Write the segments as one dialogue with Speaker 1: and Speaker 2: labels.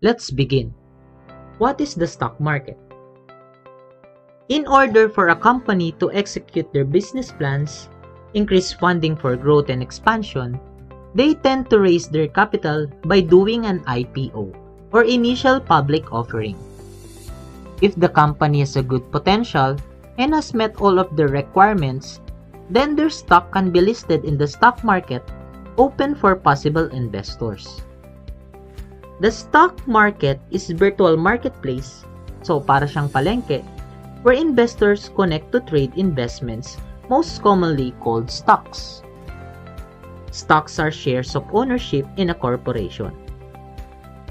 Speaker 1: Let's begin. What is the stock market? In order for a company to execute their business plans, increase funding for growth and expansion, they tend to raise their capital by doing an IPO, or initial public offering. If the company has a good potential and has met all of the requirements, then their stock can be listed in the stock market, open for possible investors. The stock market is a virtual marketplace, so para siyang palengke, where investors connect to trade investments, most commonly called stocks. Stocks are shares of ownership in a corporation.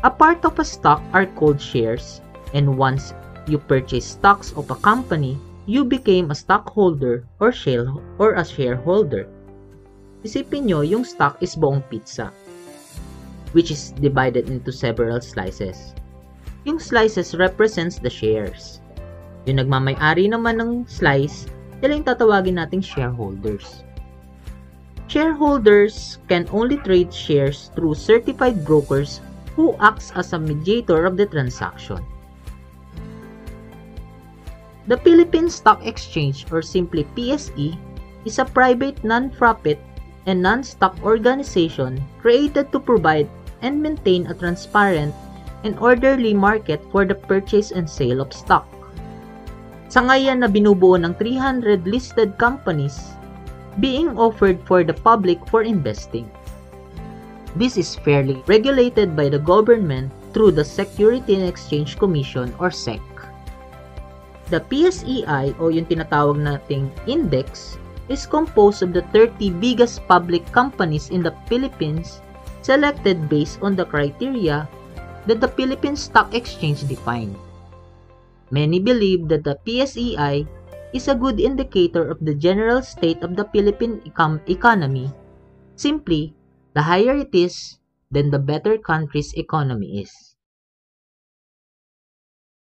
Speaker 1: A part of a stock are called shares, and once you purchase stocks of a company, you became a stockholder or a shareholder. Isipin nyo, yung stock is buong pizza, which is divided into several slices. Yung slices represents the shares. Yung nagmamay-ari naman ng slice, sila yung tatawagin nating shareholders. Shareholders can only trade shares through certified brokers who acts as a mediator of the transaction. The Philippine Stock Exchange, or simply PSE, is a private non-profit and non-stock organization created to provide and maintain a transparent and orderly market for the purchase and sale of stock. Sa ngayon na binubuo ng 300 listed companies being offered for the public for investing. This is fairly regulated by the government through the Securities and Exchange Commission or SEC. The PSEI o yung tinatawag nating index is composed of the 30 biggest public companies in the Philippines selected based on the criteria that the Philippine Stock Exchange defined. Many believe that the PSEI is a good indicator of the general state of the Philippine economy. Simply, the higher it is, then the better country's economy is.